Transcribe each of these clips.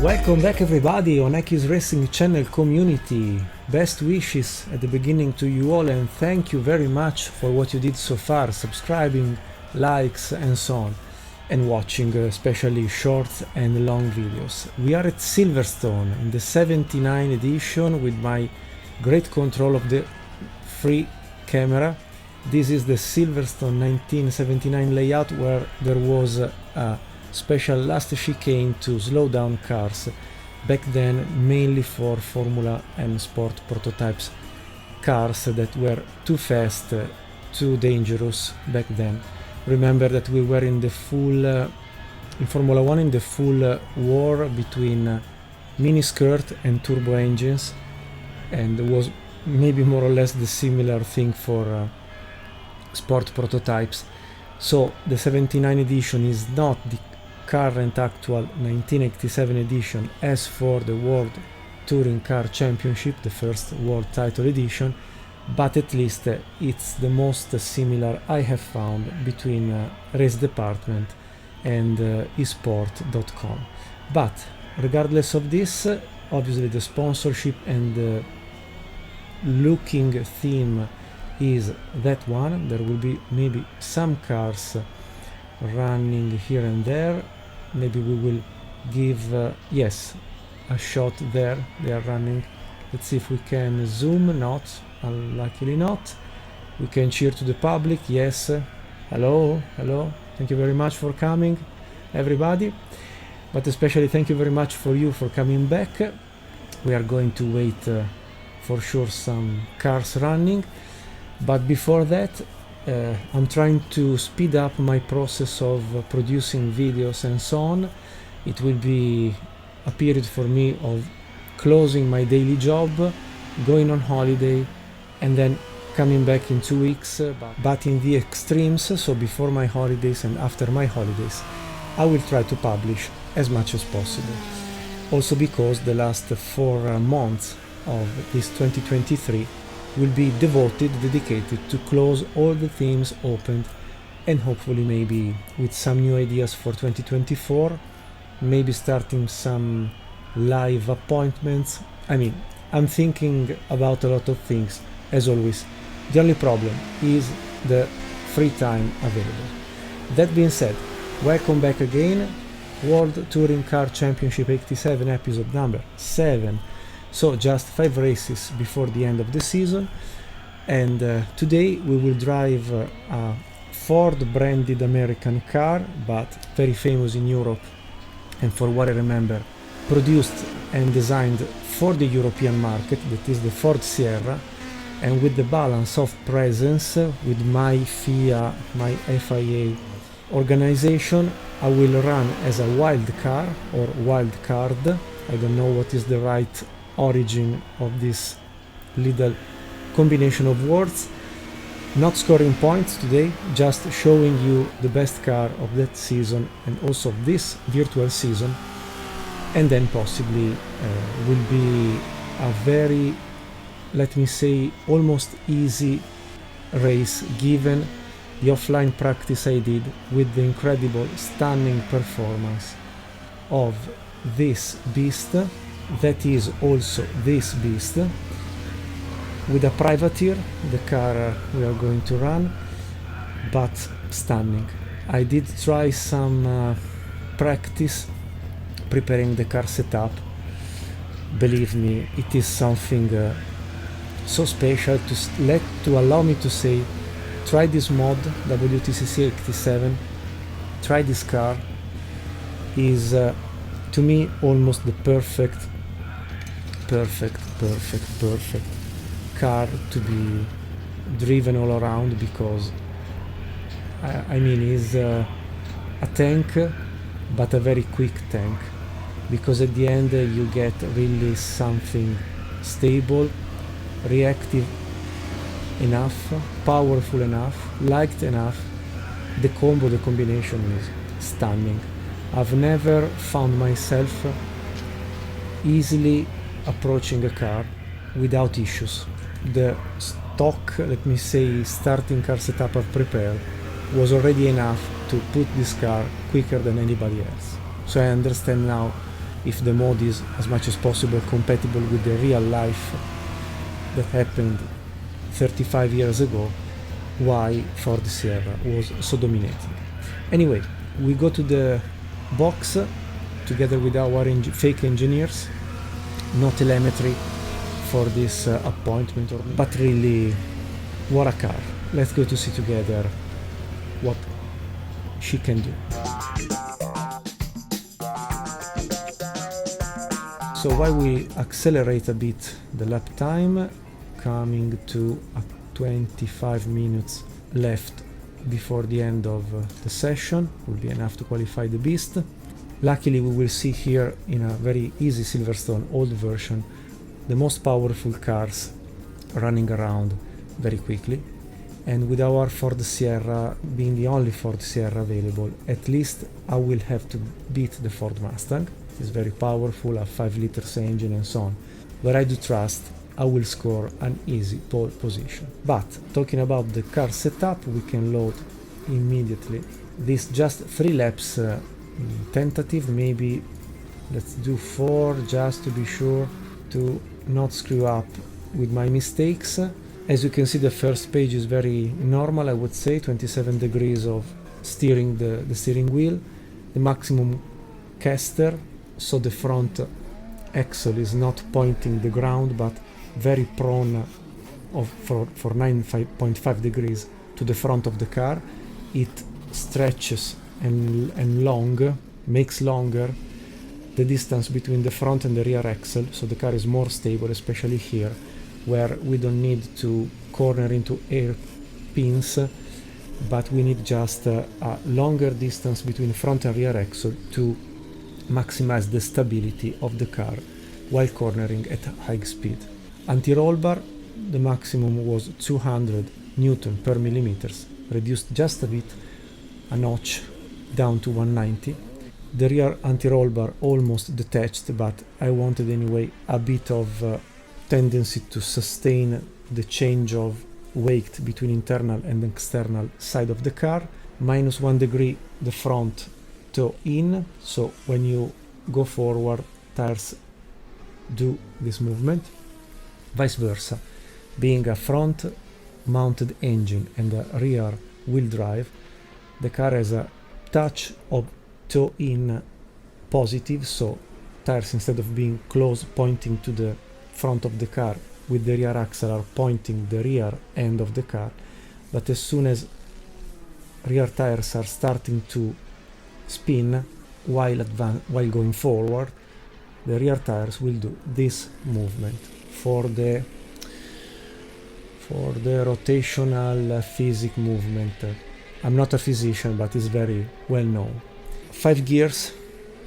Welcome back everybody on iKeysRacing channel community. Best wishes at the beginning to you all, and thank you very much for what you did so far, subscribing, likes and so on, and watching especially short and long videos. We are at Silverstone in the 79 edition with my great control of the free camera. This is the Silverstone 1979 layout where there was a special last chicane to slow down cars, back then mainly for Formula and sport prototypes, cars that were too fast, too dangerous back then. Remember that we were in the full, in Formula 1, in the full war between mini skirt and turbo engines, and it was maybe more or less the similar thing for sport prototypes. So the 79 edition is not the current actual 1987 edition as for the World Touring Car Championship, the first world title edition, but at least it's the most similar I have found between race department and esport.com. But regardless of this, obviously the sponsorship and the looking theme is that one. There will be maybe some cars running here and there. Maybe we will give yes, a shot there. They are running. Let's see if we can zoom. Not, luckily not. We can cheer to the public. Yes, hello, hello, thank you very much for coming everybody, but especially thank you very much for you for coming back. We are going to wait for sure some cars running, but before that I'm trying to speed up my process of producing videos and so on. It will be a period for me of closing my daily job, going on holiday, and then coming back in 2 weeks, but in the extremes, so before my holidays and after my holidays, I will try to publish as much as possible. Also because the last 4 months of this 2023 will be dedicated to close all the themes opened, and hopefully maybe with some new ideas for 2024, maybe starting some live appointments. I mean, I'm thinking about a lot of things, as always. The only problem is the free time available. That being said, welcome back again. World Touring Car Championship 87, episode number 7. So just 5 races before the end of the season, and today we will drive a Ford branded American car, but very famous in Europe, and for what I remember, produced and designed for the European market, that is the Ford Sierra. And with the balance of presence with my FIA, my FIA organization, I will run as a wild car or wild card. I don't know what is the right origin of this little combination of words. Not scoring points today, just showing you the best car of that season and also this virtual season, and then possibly will be a very, let me say, almost easy race given the offline practice I did with the incredible, stunning performance of this beast. That is also this beast, with a privateer, the car we are going to run, but stunning. I did try some practice preparing the car setup. Believe me, it is something so special to allow me to say, try this mod, WTCC 87, try this car. Is to me almost the perfect car to be driven all around, because I mean is a tank, but a very quick tank, because at the end you get really something stable, reactive enough, powerful enough, liked enough. The combination is stunning. I've never found myself easily approaching a car without issues. The stock, let me say, starting car setup I've prepared was already enough to put this car quicker than anybody else. So I understand now if the mod is as much as possible compatible with the real life that happened 35 years ago, why Ford Sierra was so dominating. Anyway, we go to the box together with our fake engineers. No telemetry for this appointment, but really, what a car. Let's go to see together what she can do. So while we accelerate a bit the lap time, coming to a 25 minutes left before the end of the session, will be enough to qualify the beast. Luckily, we will see here in a very easy Silverstone old version the most powerful cars running around very quickly, and with our Ford Sierra being the only Ford Sierra available, at least I will have to beat the Ford Mustang. It's very powerful, a 5 liters engine and so on, but I do trust I will score an easy pole position. But talking about the car setup, we can load immediately this just 3 laps tentative. Maybe let's do 4 just to be sure to not screw up with my mistakes. As you can see, the first page is very normal, I would say, 27 degrees of steering the steering wheel, the maximum caster, so the front axle is not pointing the ground but very prone for 9.5 degrees to the front of the car. It stretches and makes longer the distance between the front and the rear axle, so the car is more stable, especially here where we don't need to corner into hairpins, but we need just a longer distance between front and rear axle to maximize the stability of the car while cornering at high speed. Anti-roll bar, the maximum was 200 Newton per millimeters, reduced just a bit, a notch down to 190. The rear anti-roll bar almost detached, but I wanted anyway a bit of tendency to sustain the change of weight between internal and external side of the car. -1 degree the front toe in, so when you go forward, tires do this movement. Vice versa, being a front mounted engine and a rear wheel drive, the car has a touch of toe in positive, so tires, instead of being close pointing to the front of the car with the rear axle, are pointing the rear end of the car. But as soon as rear tires are starting to spin while going forward, the rear tires will do this movement for the rotational physics movement. I'm not a physician, but it's very well known. 5 gears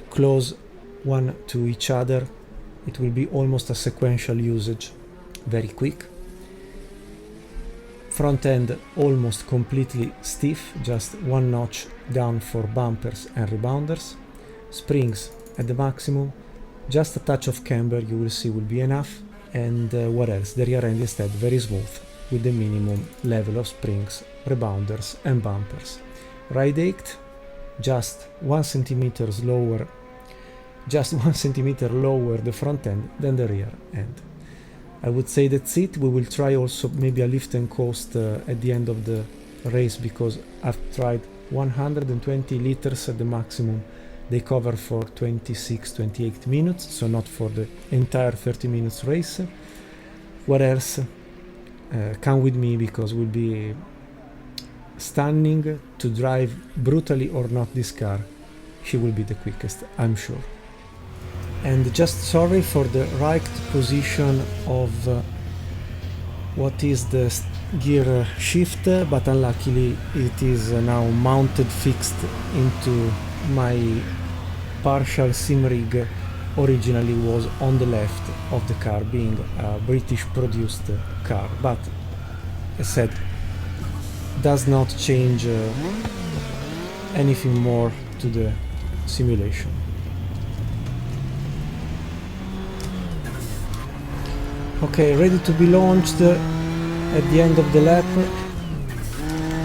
close one to each other. It will be almost a sequential usage, very quick. Front end almost completely stiff, just 1 notch down for bumpers and rebounders. Springs at the maximum, just a touch of camber, you will see, will be enough. And what else? The rear end instead very smooth with the minimum level of springs, rebounders and bumpers. Ride height, just 1 centimeter lower the front end than the rear end. I would say that's it. We will try also maybe a lift and coast at the end of the race, because I've tried 120 liters at the maximum. They cover for 26-28 minutes, so not for the entire 30 minutes race. What else? Come with me, because it will be stunning to drive brutally or not this car. She will be the quickest, I'm sure. And just sorry for the right position of what is the gear shift, but unluckily it is now mounted fixed into my partial sim rig. Originally was on the left of the car, being a British produced car, but as said, does not change anything more to the simulation. Okay, ready to be launched at the end of the lap.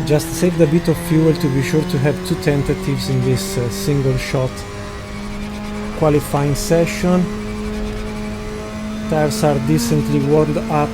Just saved a bit of fuel to be sure to have 2 tentatives in this single shot qualifying session. Tires are decently warmed up.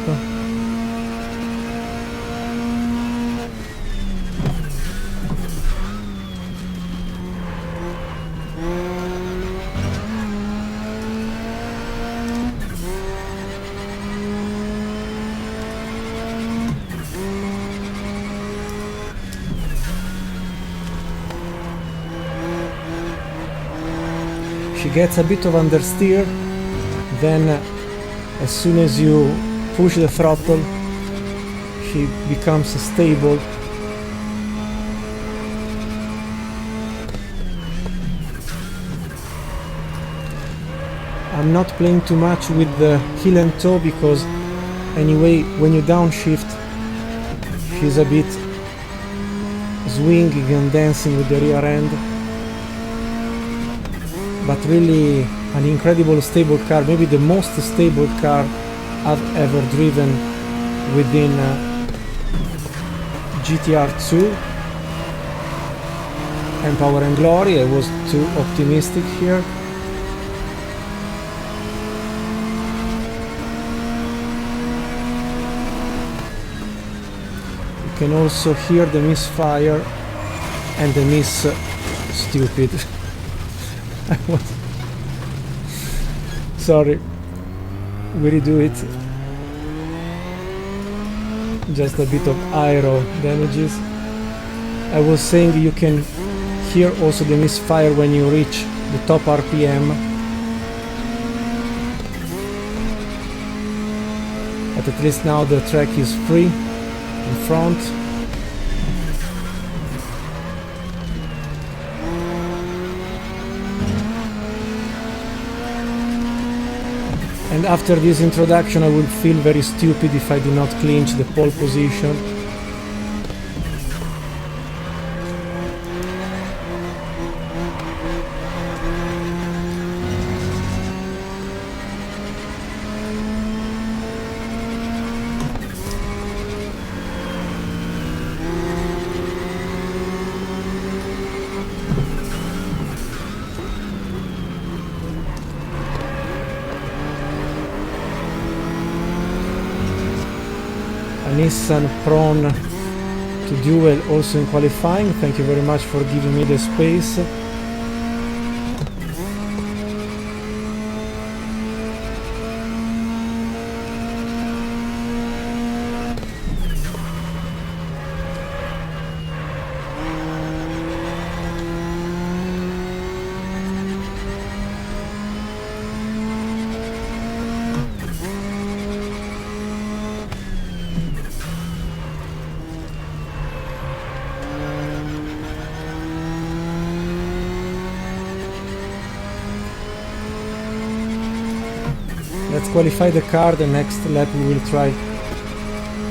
She gets a bit of understeer, then as soon as you push the throttle she becomes stable. I'm not playing too much with the heel and toe because anyway when you downshift she's a bit swinging and dancing with the rear end. But really an incredible stable car, maybe the most stable car I've ever driven within GTR2 and Power and Glory. I was too optimistic here. You can also hear the misfire and the miss stupid. I was sorry, we redo it. Just a bit of aero damages. I was saying you can hear also the misfire when you reach the top RPM. But at least now the track is free in front. And after this introduction I would feel very stupid if I do not clinch the pole position. Nissan prone to duel also in qualifying. Thank you very much for giving me the space. Let's qualify the car. The next lap we will try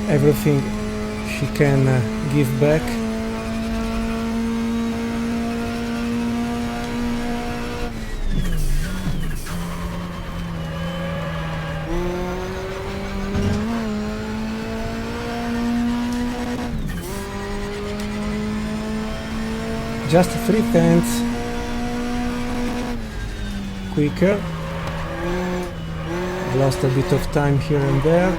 everything she can give back. Just 3/10 quicker. Lost a bit of time here and there.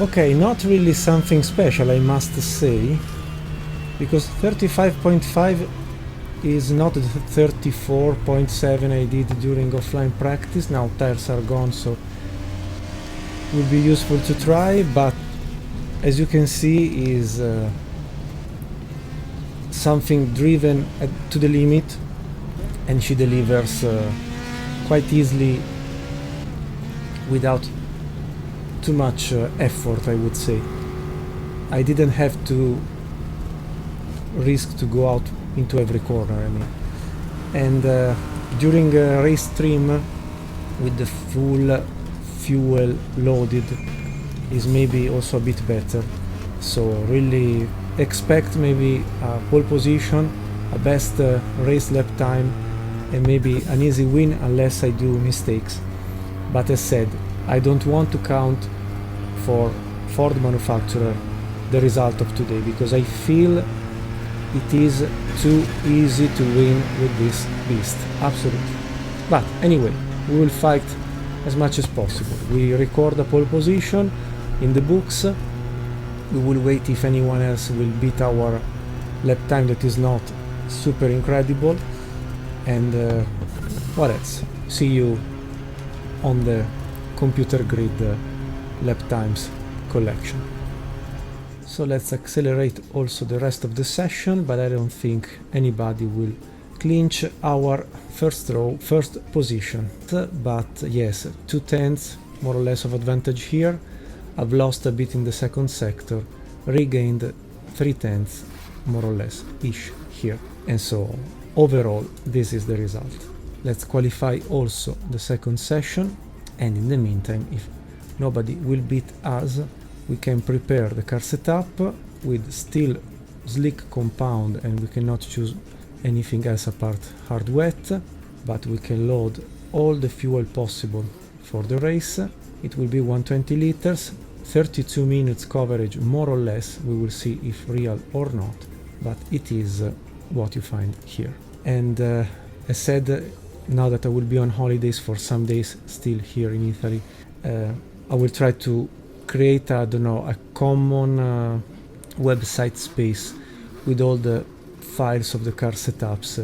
Okay, not really something special, I must say, because 35.5 is not the 34.7 I did during offline practice. Now tires are gone, so will be useful to try, but as you can see is something driven to the limit, and she delivers quite easily without too much effort, I would say. I didn't have to risk to go out into every corner, I mean. And during a race stream with the full fuel loaded is maybe also a bit better. So really expect maybe a pole position, a best race lap time, and maybe an easy win unless I do mistakes. But as said, I don't want to count for Ford manufacturer the result of today, because I feel it is too easy to win with this beast, absolutely. But anyway, we will fight as much as possible. We record a pole position in the books. We will wait if anyone else will beat our lap time that is not super incredible. And what else? See you on the computer grid lap times collection. So let's accelerate also the rest of the session, but I don't think anybody will clinch our first position. But yes, 2/10 more or less of advantage here. I've lost a bit in the second sector, regained 3/10 more or less ish here. And so overall this is the result. Let's qualify also the second session, and in the meantime, if nobody will beat us, we can prepare the car setup with still slick compound, and we cannot choose anything else apart hard wet, but we can load all the fuel possible for the race. It will be 120 liters, 32 minutes coverage more or less. We will see if real or not, but it is what you find here. And as said, now that I will be on holidays for some days still here in Italy, I will try to create, I don't know, a common website space with all the files of the car setups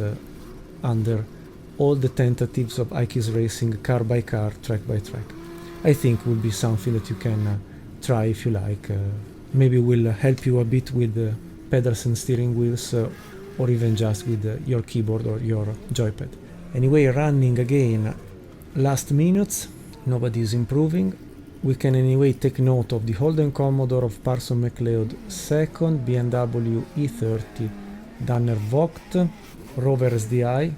under all the tentatives of iKeysRacing car by car, track by track. I think will be something that you can try if you like. Maybe will help you a bit with the pedals and steering wheels, or even just with your keyboard or your joypad. Anyway, running again last minutes, nobody is improving. We can anyway take note of the Holden Commodore of Parson McLeod second, BMW E30 Danner Vogt, Rover SDI,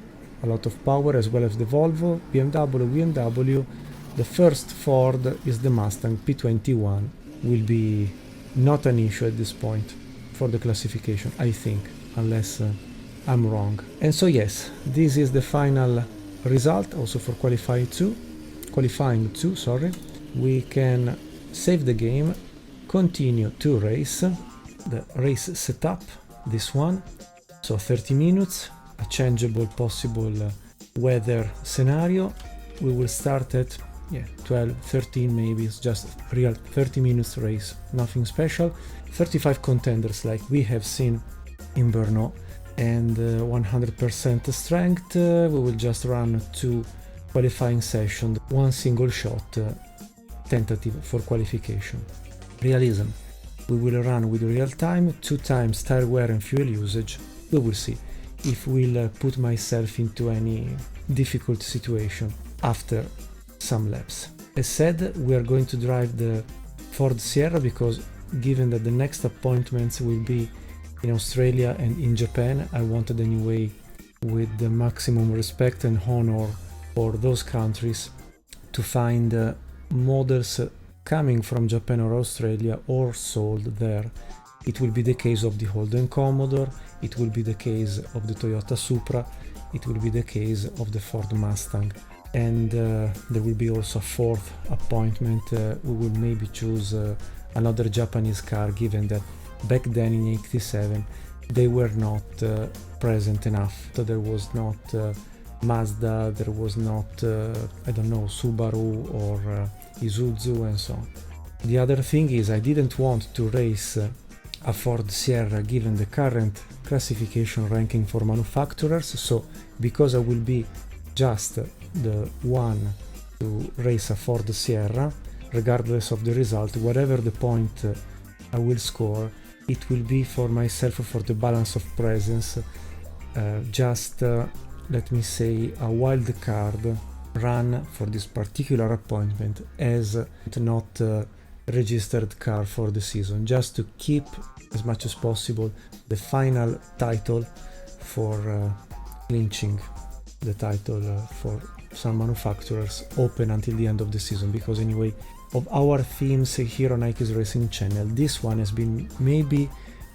a lot of power, as well as the Volvo, BMW. The first Ford is the Mustang P21, will be not an issue at this point for the classification, I think, unless I'm wrong. And so yes, this is the final result also for qualifying 2, sorry. We can save the game, continue to race, the race setup, this one, so 30 minutes, a changeable possible weather scenario. We will start at 12, 13 maybe, it's just real 30 minutes race, nothing special. 35 contenders like we have seen in Brno, and 100% strength. We will just run 2 qualifying sessions, 1 single shot tentative for qualification. Realism, we will run with real time, 2 times tire wear and fuel usage. We will see if we'll put myself into any difficult situation after some laps. As said, we are going to drive the Ford Sierra because given that the next appointments will be in Australia and in Japan, I wanted anyway, with the maximum respect and honor for those countries, to find models coming from Japan or Australia or sold there. It will be the case of the Holden Commodore, it will be the case of the Toyota Supra, it will be the case of the Ford Mustang. And there will be also a fourth appointment. We will maybe choose another Japanese car, given that back then in 87 they were not present enough. So there was not Mazda, there was not I don't know, Subaru or Isuzu and so on. The other thing is I didn't want to race a Ford Sierra given the current classification ranking for manufacturers, so because I will be just the one to race a Ford Sierra, regardless of the result, whatever the point I will score, it will be for myself for the balance of presence, let me say a wild card run for this particular appointment as not registered car for the season, just to keep as much as possible the final title for clinching the title for some manufacturers open until the end of the season, because anyway of our themes here on iKeysRacing channel, this one has been maybe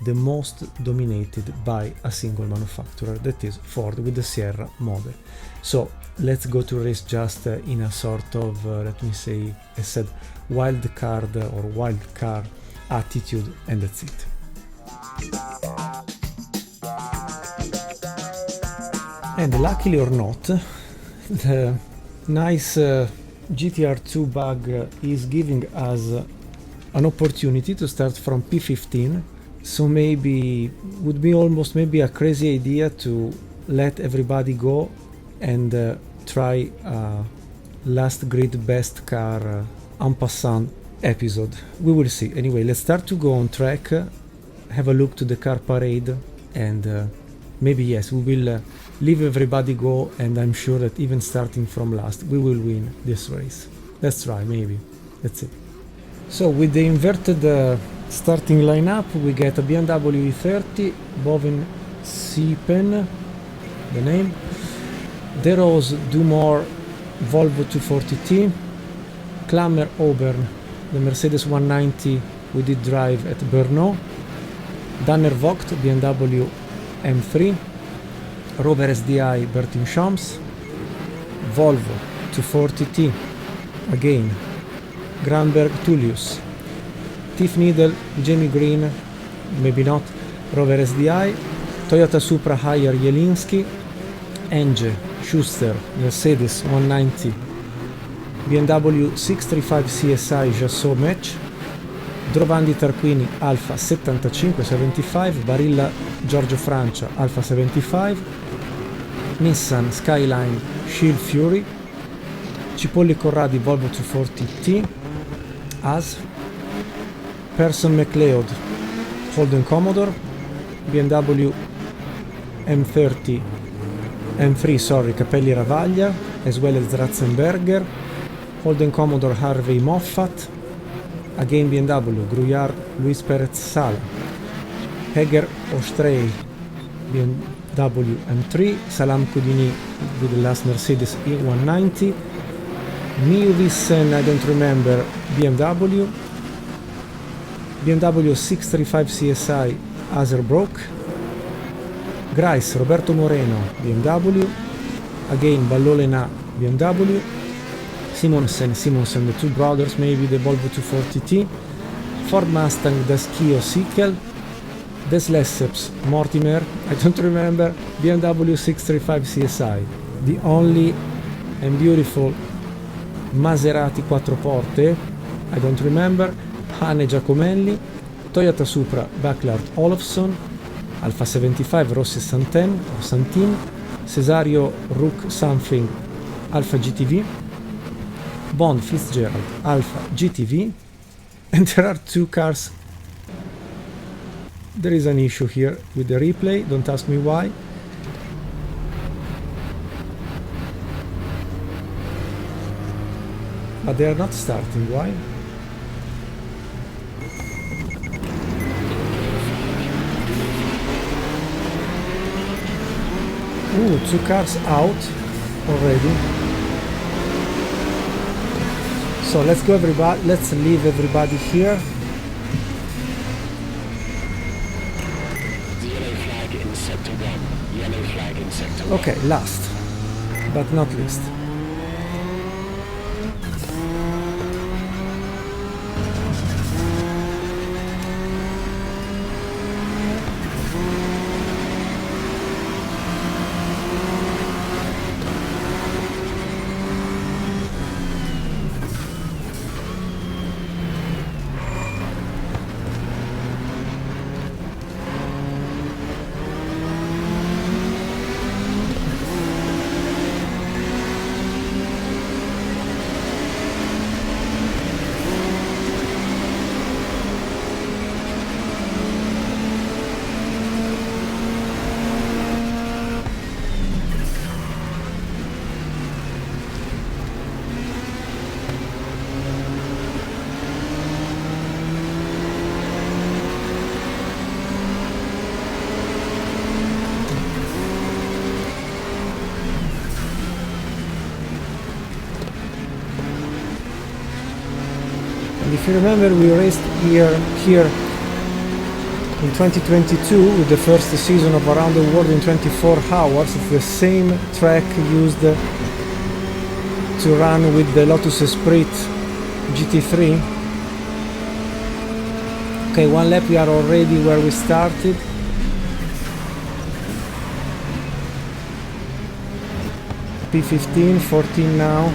the most dominated by a single manufacturer, that is Ford with the Sierra model. So let's go to race just in a sort of, let me say, I said wild card or wild car attitude, and that's it. And luckily or not, the nice GTR2 bug is giving us an opportunity to start from P15, so maybe would be almost maybe a crazy idea to let everybody go and try a last grid best car en passant episode. We will see. Anyway, let's start to go on track, have a look to the car parade, and maybe yes, we will leave everybody go, and I'm sure that even starting from last we will win this race. Let's try, maybe. That's it. So with the inverted starting lineup, we get a BMW E30, Boven Siepen, the name, De Rose Dumore Volvo 240T, Klammer Auburn, the Mercedes 190 we did drive at Brno, Danner Vogt BMW M3, Rover SDI Bertin Shams, Volvo 240T, again, Granberg Tullius, Tiff Needle, Jamie Green, maybe not, Rover SDI, Toyota Supra Haier Jelinski, ENG, Schuster, Mercedes 190, BMW 635 CSI Jassot Match, Drovandi Tarquini Alfa 7575, Barilla Giorgio Francia Alfa 75, Nissan Skyline Shield Fury, Cipolli Corradi Volvo 240T, AS, Person McLeod Holden Commodore, BMW M3 Capelli Ravaglia, as well as Ratzenberger, Holden Commodore Harvey Moffat, again BMW Gruyard Luis Perez Sala, Heger Ostrey BMW M3, Salam Kudini with the last Mercedes E190, Miuvissen, I don't remember, BMW 635 CSI Azerbrook, Grice Roberto Moreno BMW, again Ballolena BMW, Simonsen, the two brothers, maybe the Volvo 240T, Ford Mustang Daskio Sickel, Des Lesseps Mortimer, I don't remember, BMW 635 CSI, the only and beautiful Maserati Quattro Porte, I don't remember, Hane Giacomelli, Toyota Supra Backlard Olofsson, Alfa 75 Rossi Santin, Cesario Rook Something Alfa GTV, Bond Fitzgerald Alfa GTV, and there are two cars. There is an issue here with the replay, don't ask me why. But they are not starting, why? Ooh, two cars out already. So let's go everybody, let's leave everybody here. The yellow flag in sector 1. Yellow flag in sector 1. Okay, last but not least. If you remember, we raced here in 2022 with the first season of Around the World in 24 hours. It's the same track used to run with the Lotus Esprit GT3. Okay, one lap we are already where we started. P15, 14 now.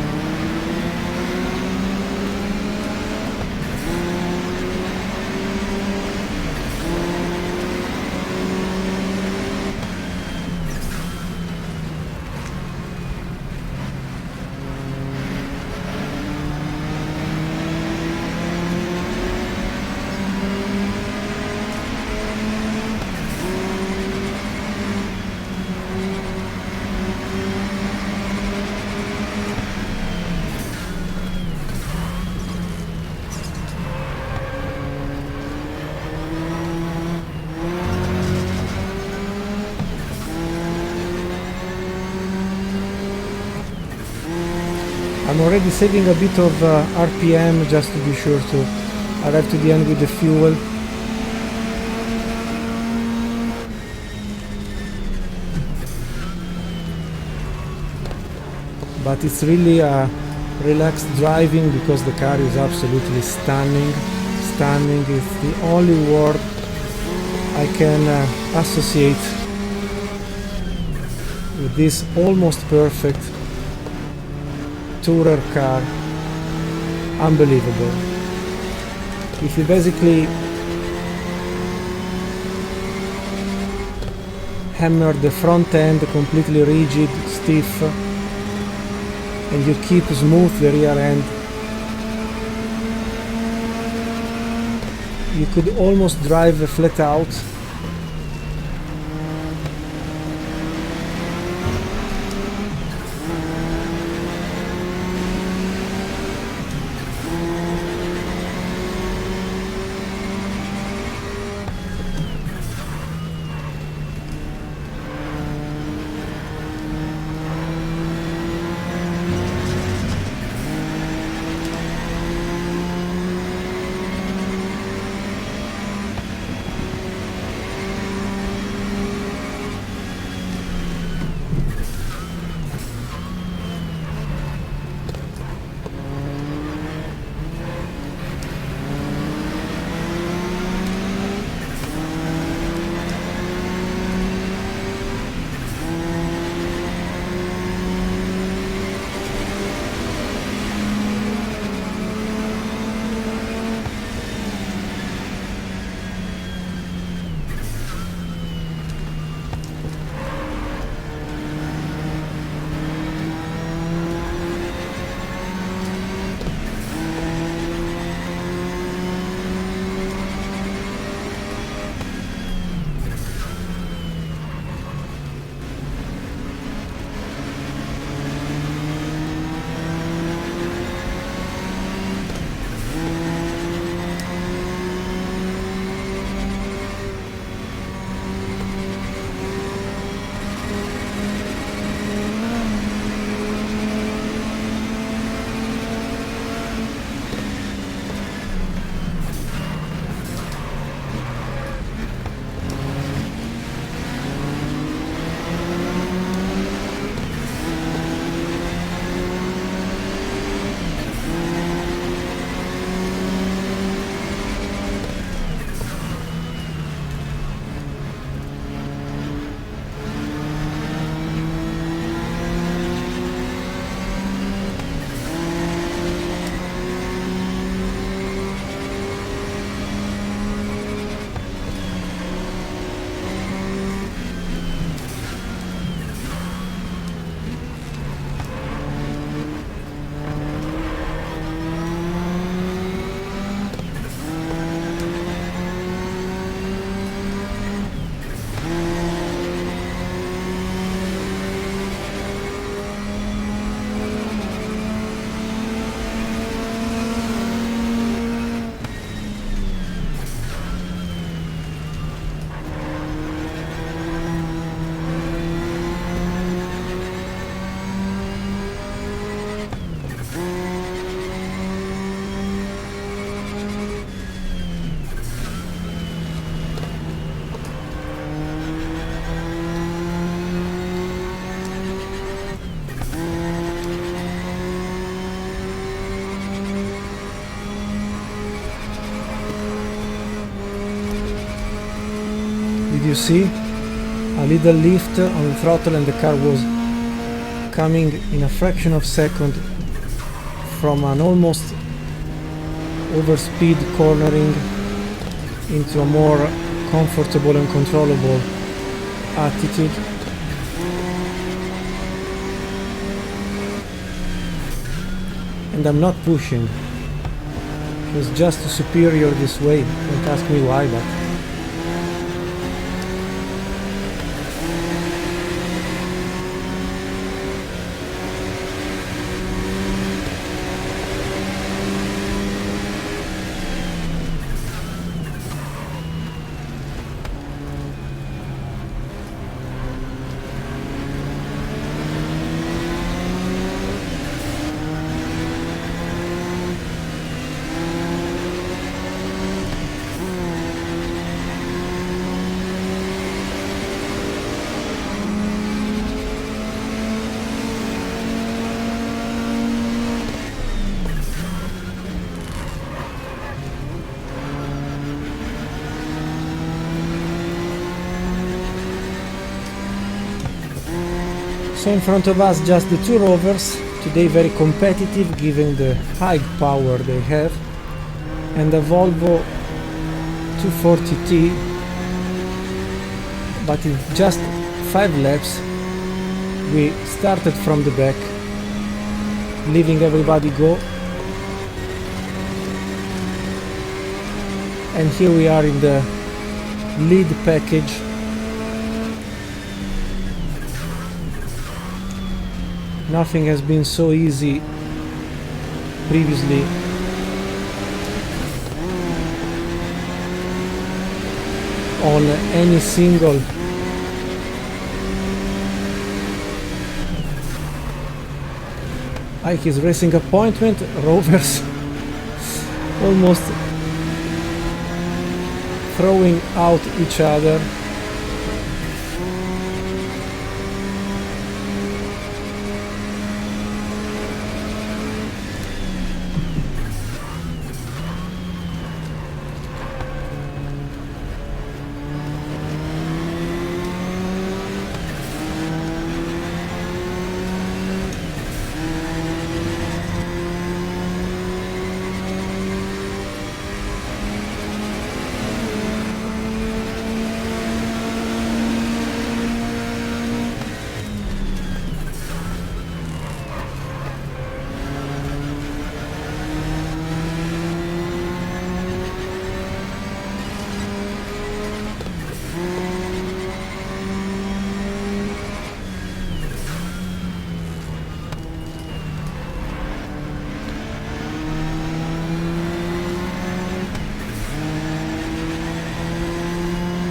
I'm already saving a bit of RPM just to be sure to arrive to the end with the fuel. But it's really relaxed driving because the car is absolutely stunning. Stunning is the only word I can associate with this almost perfect tourer car. Unbelievable. If you basically hammer the front end completely rigid, stiff, and you keep smooth the rear end, you could almost drive flat out. you see? A little lift on the throttle and the car was coming in a fraction of a second from an almost overspeed cornering into a more comfortable and controllable attitude. And I'm not pushing. It was just superior this way. Don't ask me why, but so in front of us just the two Rovers, today very competitive given the high power they have, and a Volvo 240T, but in just 5 laps we started from the back, leaving everybody go, and here we are in the lead package. Nothing has been so easy previously. On any single iKeysRacing appointment. Rovers almost throwing out each other.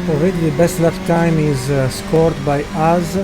Already the best lap time is scored by us.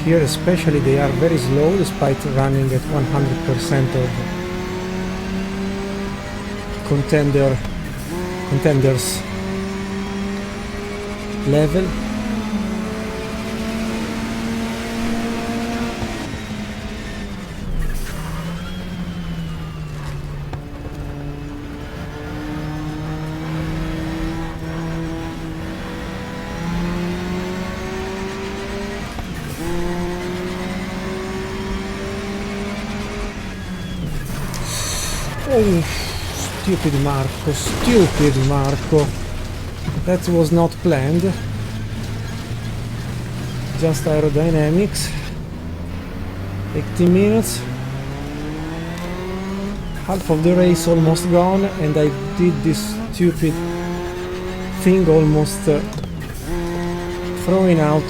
Here especially they are very slow despite running at 100% of contenders level. Oh, stupid Marco. That was not planned. Just aerodynamics. 80 minutes. Half of the race almost gone, and I did this stupid thing, almost throwing out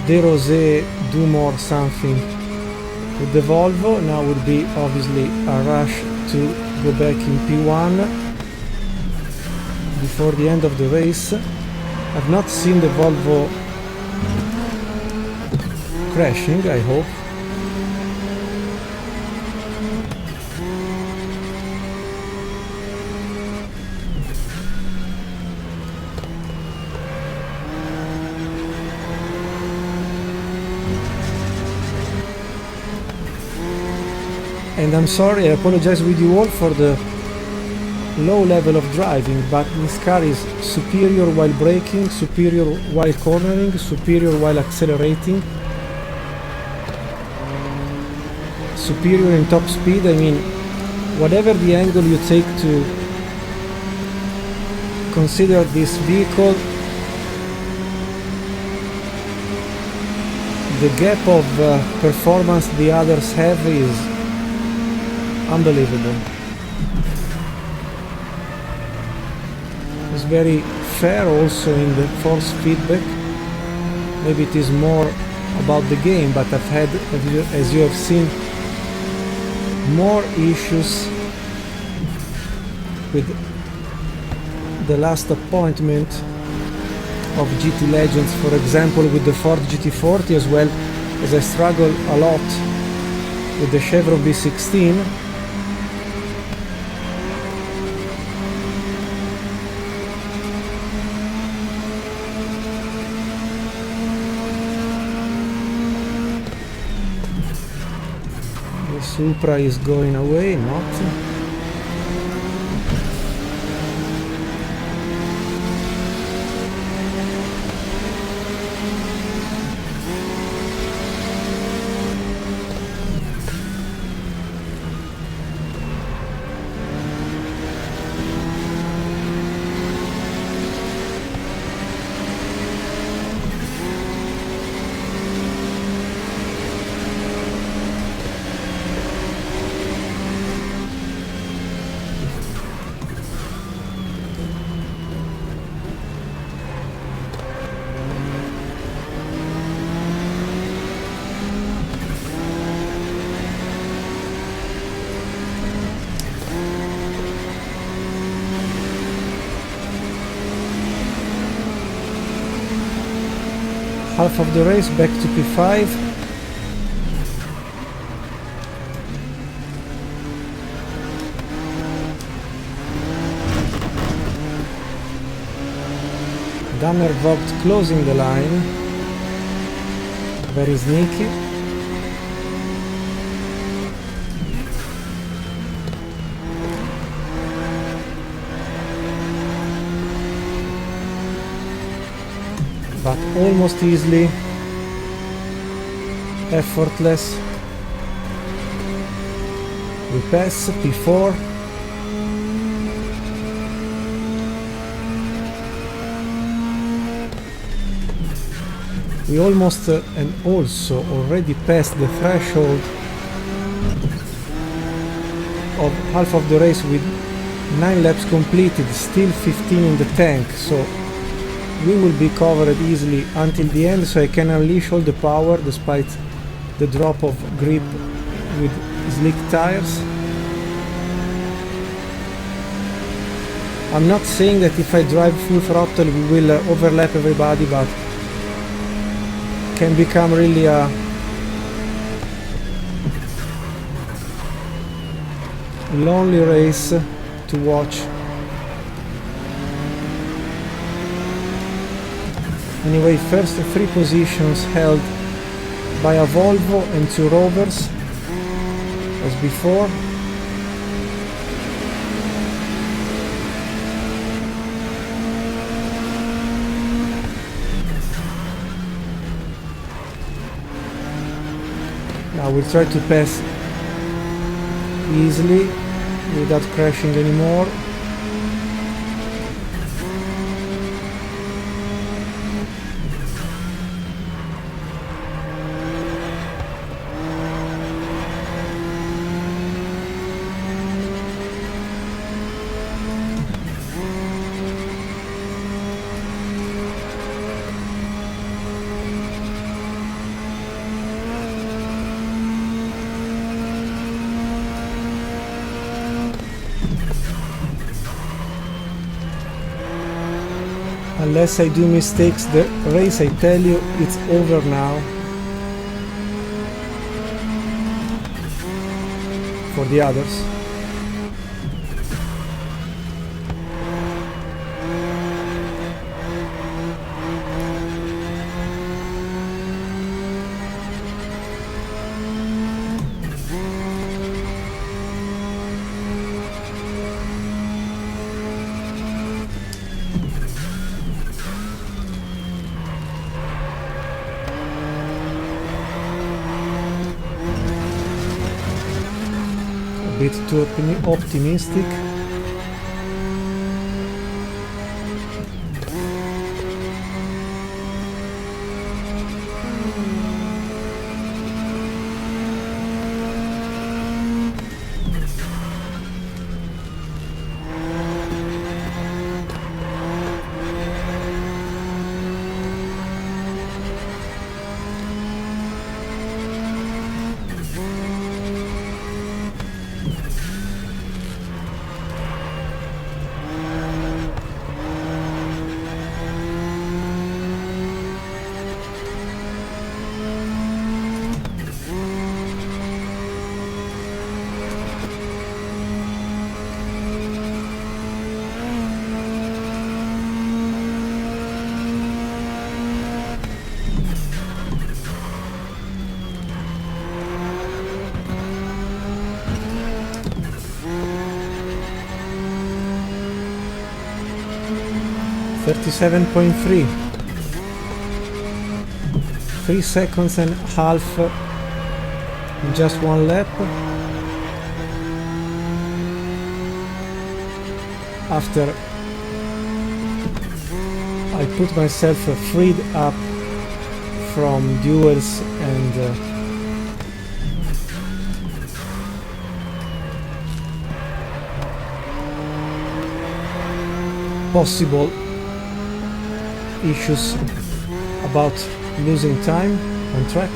the Rosé do more something with the Volvo. Now would be obviously a rush to go back in P1 before the end of the race. I've not seen the Volvo crashing, I hope. And I'm sorry, I apologize with you all for the low level of driving, but this car is superior while braking, superior while cornering, superior while accelerating, superior in top speed. I mean, whatever the angle you take to consider this vehicle, the gap of performance the others have is unbelievable. It's very fair also in the force feedback. Maybe it is more about the game, but I've had, as you have seen, more issues with the last appointment of GT Legends, for example with the Ford GT40, as well as I struggle a lot with the Chevron B16. Supra is going away, not. Half of the race back to P5. Danner Vogt closing the line. Very sneaky. But almost easily, effortless. We pass P4. We almost and also already passed the threshold of half of the race with 9 laps completed, still 15 in the tank, so we will be covered easily until the end, so I can unleash all the power despite the drop of grip with slick tires. I'm not saying that if I drive full throttle we will overlap everybody, but can become really a lonely race to watch. Anyway, first 3 positions held by a Volvo and 2 Rovers, as before. Now we'll try to pass easily without crashing anymore. Unless I do mistakes, the race, I tell you, it's over now. For the others. Bit too optimistic. .3 seconds and half in just one lap. After I put myself freed up from duels and possible issues about losing time on track.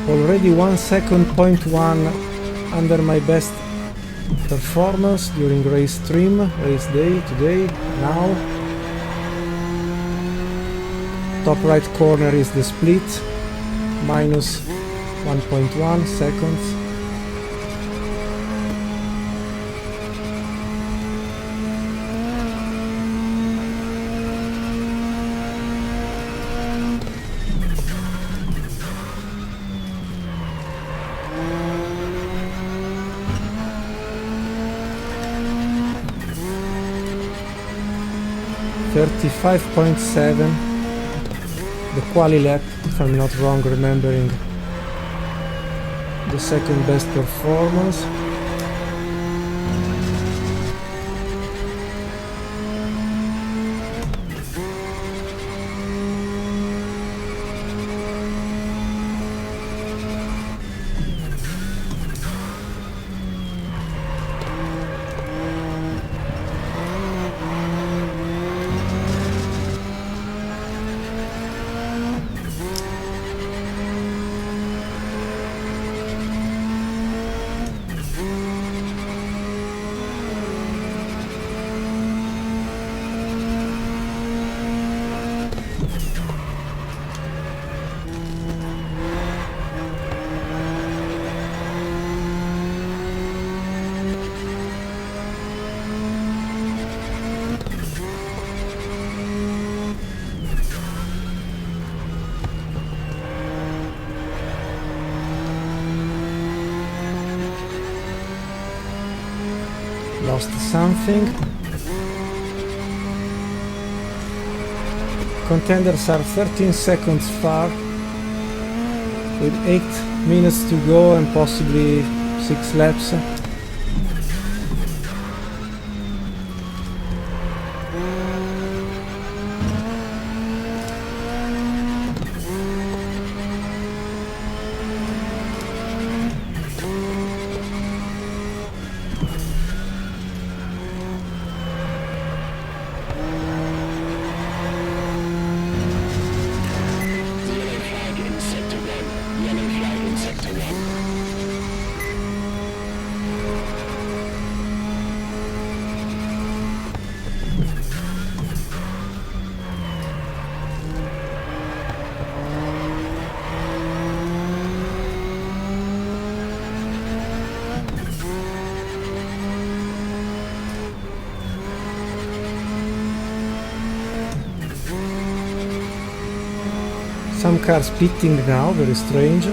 Already 1 second, 0.1 under my best performance during race day today. Now top right corner is the split, minus 1.1 seconds. .7, the quali lap, if I'm not wrong, remembering the second best performance. Lost something. Contenders are 13 seconds far, with 8 minutes to go and possibly 6 laps. some cars pitting now, very strange.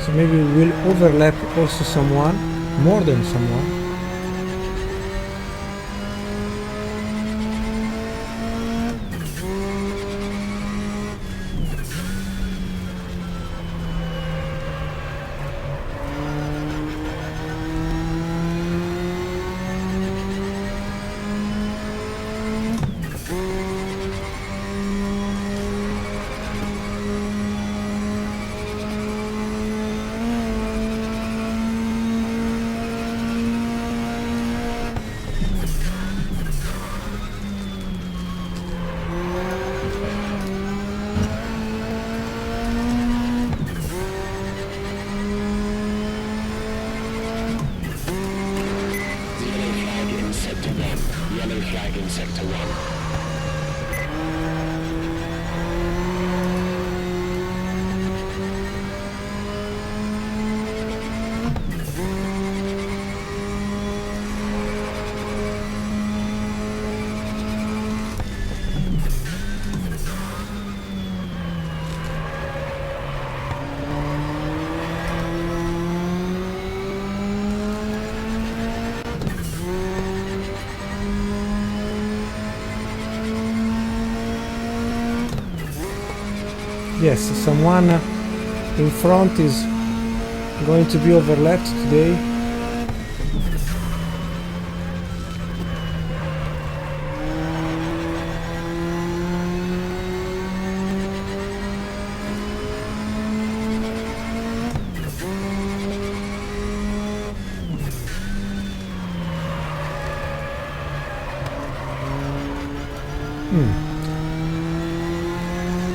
So maybe we'll overlap also someone, more than someone. Yes, someone in front is going to be overlapped today.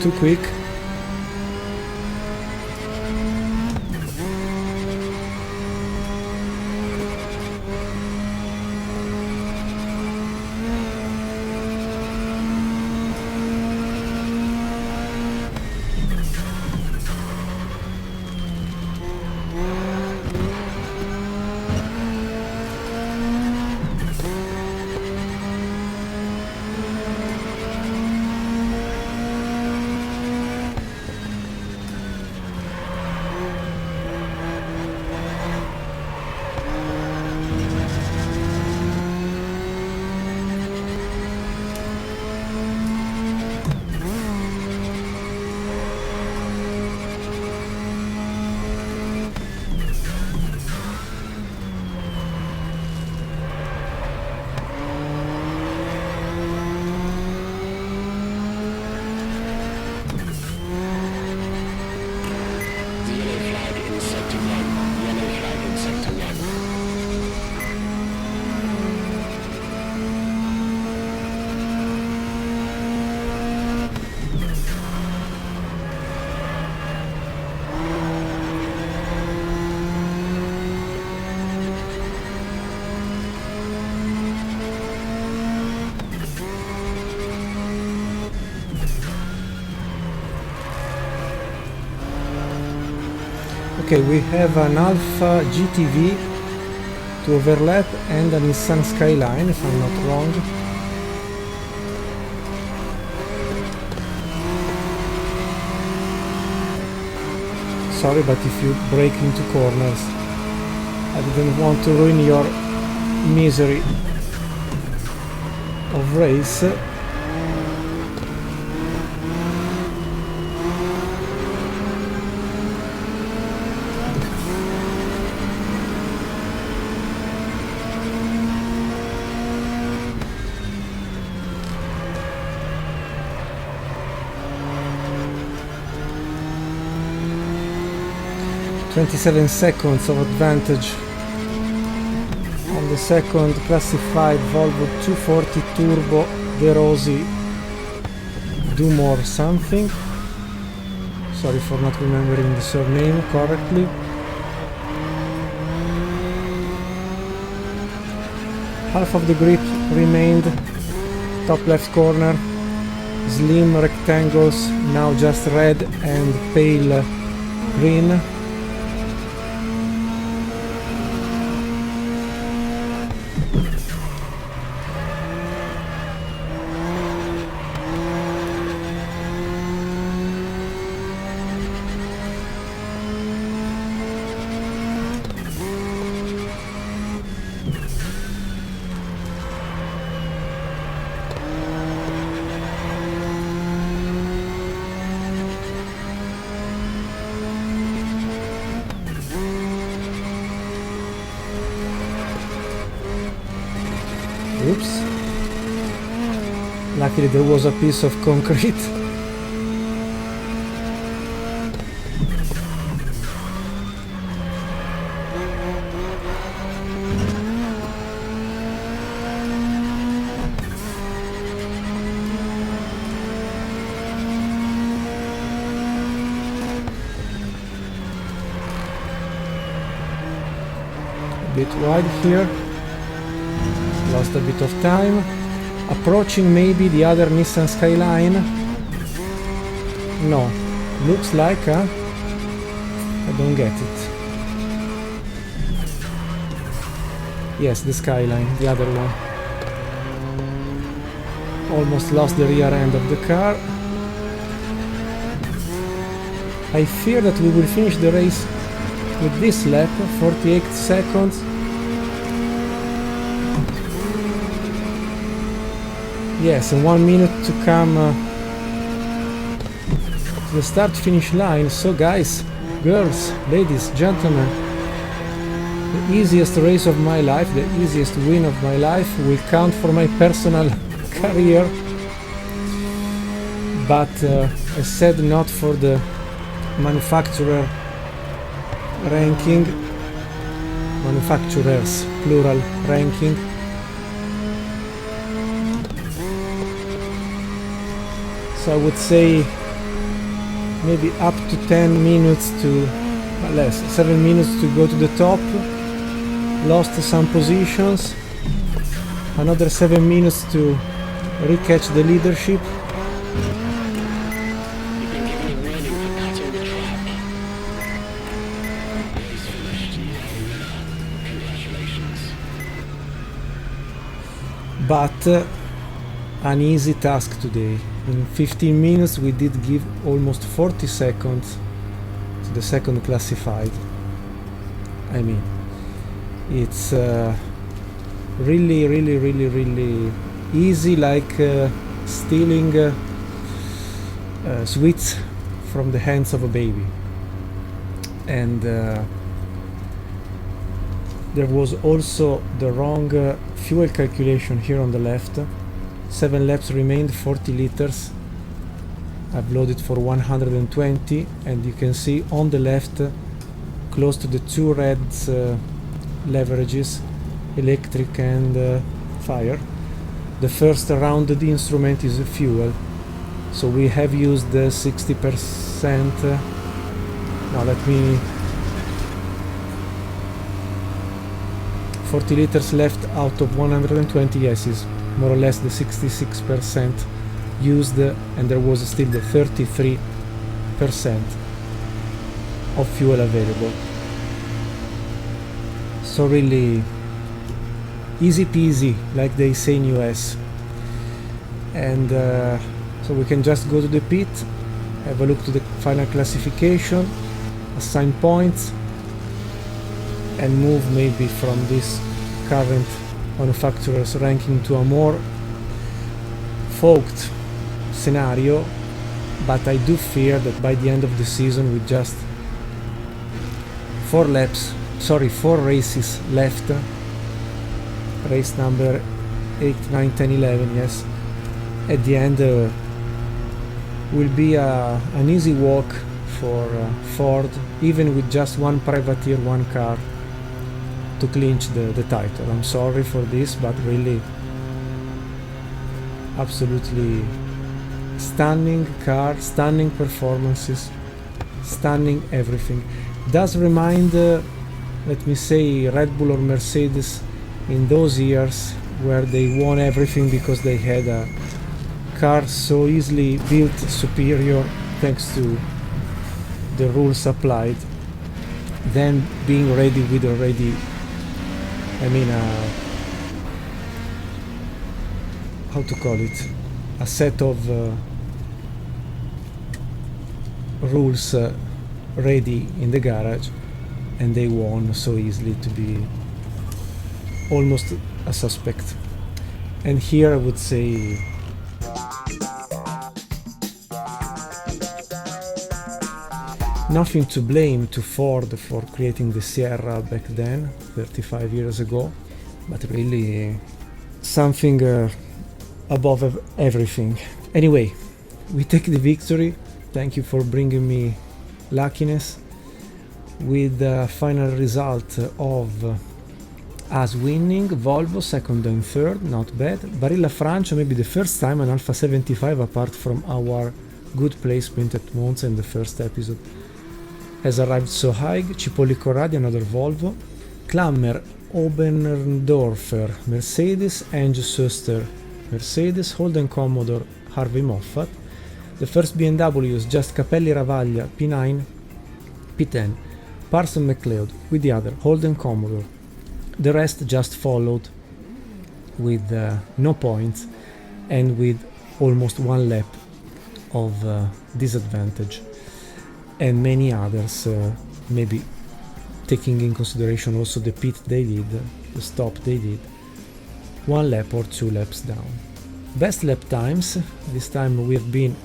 Too quick. Okay, we have an Alfa GTV to overlap and a Nissan Skyline, if I'm not wrong. Sorry, but if you break into corners, I didn't want to ruin your misery of race. 27 seconds of advantage on the second classified Volvo 240 Turbo De Rossi Dumor something. Sorry for not remembering the surname correctly. Half of the grip remained, top left corner, slim rectangles, now just red and pale green. Unluckily there was a piece of concrete. Bit wide here, lost a bit of time, approaching maybe the other Nissan Skyline. No, looks like I don't get it. Yes, the Skyline, the other one. Almost lost the rear end of the car. I fear that we will finish the race with this lap, 48 seconds. Yes, and 1 minute to come to the start-finish line. So guys, girls, ladies, gentlemen, the easiest race of my life, the easiest win of my life will count for my personal career, but I said not for the manufacturer ranking, manufacturers plural ranking. So I would say maybe up to 10 minutes to less, 7 minutes to go to the top. Lost some positions, another 7 minutes to recatch the leadership. But an easy task today. In 15 minutes we did give almost 40 seconds to the second classified. I mean, it's really easy, like stealing sweets from the hands of a baby. And there was also the wrong fuel calculation here on the left. 7 laps remained, 40 liters. I've loaded for 120, and you can see on the left, close to the two red leverages, electric and fire, the first rounded instrument is fuel. So we have used 60%. Now let me... 40 liters left out of 120, yes, is more or less the 66% used, and there was still the 33% of fuel available. So really easy peasy, like they say in US. And so we can just go to the pit, have a look to the final classification, assign points, and move maybe from this current manufacturer's ranking to a more fogged scenario. But I do fear that by the end of the season, with just 4 races left, race number 8, 9, 10, 11, yes, at the end will be an easy walk for Ford, even with just one privateer, one car, to clinch the title. I'm sorry for this, but really absolutely stunning car, stunning performances, stunning everything. Does remind, let me say, Red Bull or Mercedes in those years where they won everything because they had a car so easily built superior thanks to the rules applied, then being ready with already, I mean, how to call it, a set of rules ready in the garage, and they won so easily to be almost a suspect. And here I would say nothing to blame to Ford for creating the Sierra back then, 35 years ago, but really something above everything. Anyway, we take the victory. Thank you for bringing me luckiness with the final result of us winning. Volvo second and third, not bad. Barilla Francia, maybe the first time an Alfa 75 apart from our good placement at Monza in the first episode, has arrived so high. Cipolli Corradi, another Volvo. Klammer, Oberndorfer, Mercedes. ENG Söster, Mercedes. Holden Commodore, Harvey Moffat. The first BMW is just Capelli Ravaglia, P9, P10. Parson McLeod with the other, Holden Commodore. The rest just followed with no points and with almost one lap of disadvantage, and many others, maybe taking in consideration also the pit they did, the stop they did, 1 lap or 2 laps down. Best lap times, this time we have been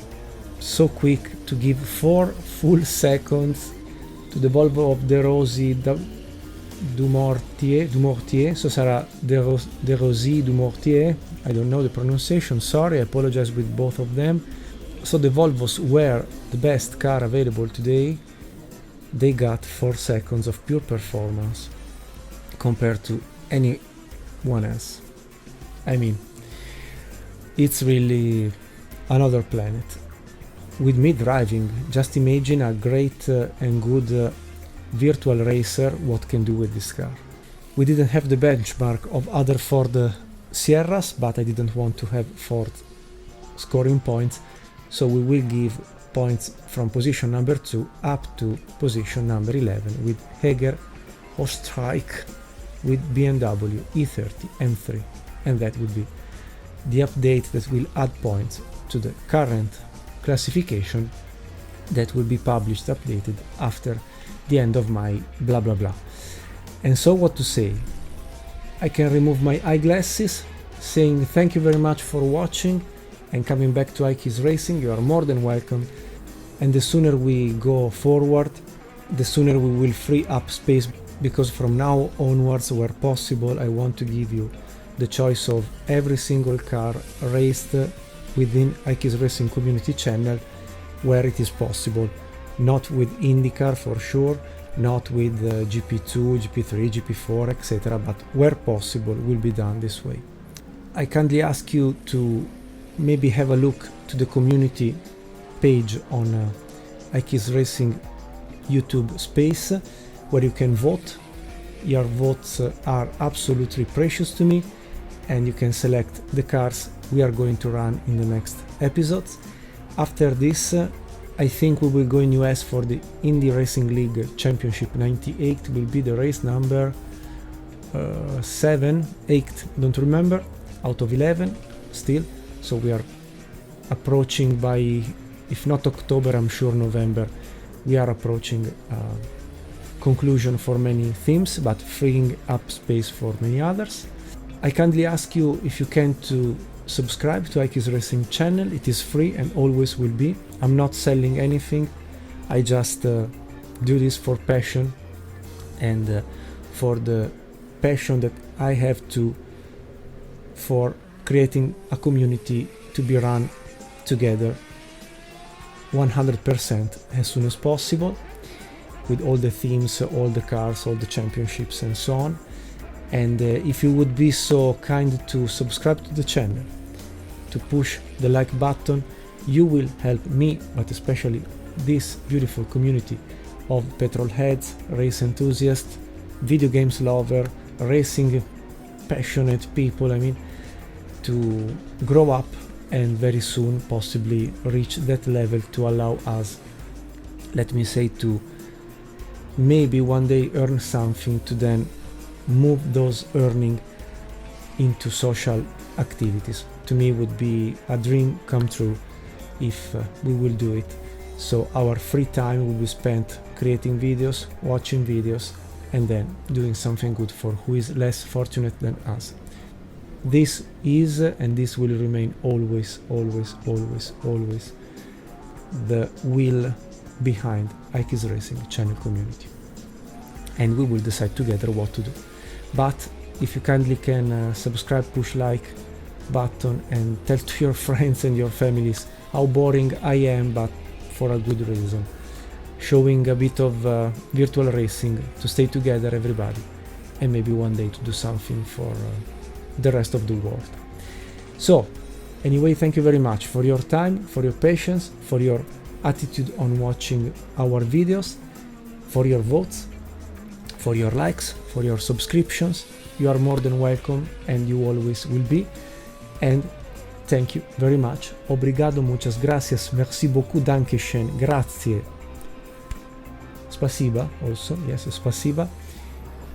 so quick to give 4 full seconds to the Volvo of De Rossi Dumortier, so sarà De Rossi Dumortier, I don't know the pronunciation, sorry, I apologize with both of them. So the Volvos were the best car available today. They got 4 seconds of pure performance compared to anyone else. I mean, it's really another planet. With me driving, just imagine a great and good virtual racer what can do with this car. We didn't have the benchmark of other Ford Sierras, but I didn't want to have Ford scoring points, so we will give points from position number 2 up to position number 11 with Heger or Strike with BMW E30 M3, and that would be the update that will add points to the current classification that will be published, updated after the end of my blah blah blah. And so what to say? I can remove my eyeglasses, saying thank you very much for watching and coming back to iKeysRacing. You are more than welcome, and the sooner we go forward, the sooner we will free up space, because from now onwards, where possible, I want to give you the choice of every single car raced within iKeysRacing community channel where it is possible, not with IndyCar for sure, not with GP2, GP3, GP4, etc., but where possible will be done this way. I kindly ask you to maybe have a look to the community page on iKeysRacing YouTube space, where you can vote. Your votes are absolutely precious to me, and you can select the cars we are going to run in the next episodes. After this, I think we will go in US for the Indy Racing League Championship 98, will be the race number 7, 8, don't remember, out of 11 still. So we are approaching by, if not October, I'm sure November, we are approaching conclusion for many themes, but freeing up space for many others. I kindly ask you, if you can, to subscribe to iKeysRacing channel. It is free and always will be. I'm not selling anything. I just do this for passion, and for the passion that I have for creating a community to be run together 100% as soon as possible, with all the themes, all the cars, all the championships and so on. And if you would be so kind to subscribe to the channel, to push the like button, you will help me, but especially this beautiful community of petrol heads, race enthusiasts, video games lover, racing passionate people, I mean, to grow up and very soon possibly reach that level to allow us, let me say, to maybe one day earn something, to then move those earning into social activities. To me would be a dream come true if we will do it. So our free time will be spent creating videos, watching videos, and then doing something good for who is less fortunate than us. This is and this will remain always, always, always, always the will behind iKeysRacing channel community, and we will decide together what to do. But if you kindly can subscribe, push like, button and tell to your friends and your families how boring I am, but for a good reason. Showing a bit of virtual racing to stay together, everybody, and maybe one day to do something for the rest of the world. So, anyway, thank you very much for your time, for your patience, for your attitude on watching our videos, for your votes, for your likes, for your subscriptions. You are more than welcome, and you always will be. And thank you very much. Obrigado, muchas gracias, merci beaucoup, danke schön, grazie. Spasiba also, yes, spasiba.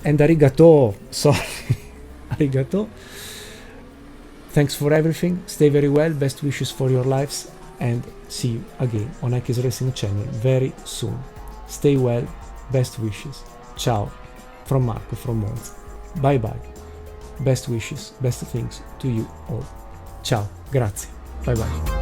And arigato, sorry, arigato. Thanks for everything, stay very well, best wishes for your lives, and see you again on iKeysRacing channel very soon. Stay well, best wishes. Ciao, from Marco from Monza. Bye bye. Best wishes, best things to you all. Ciao, grazie. Bye bye.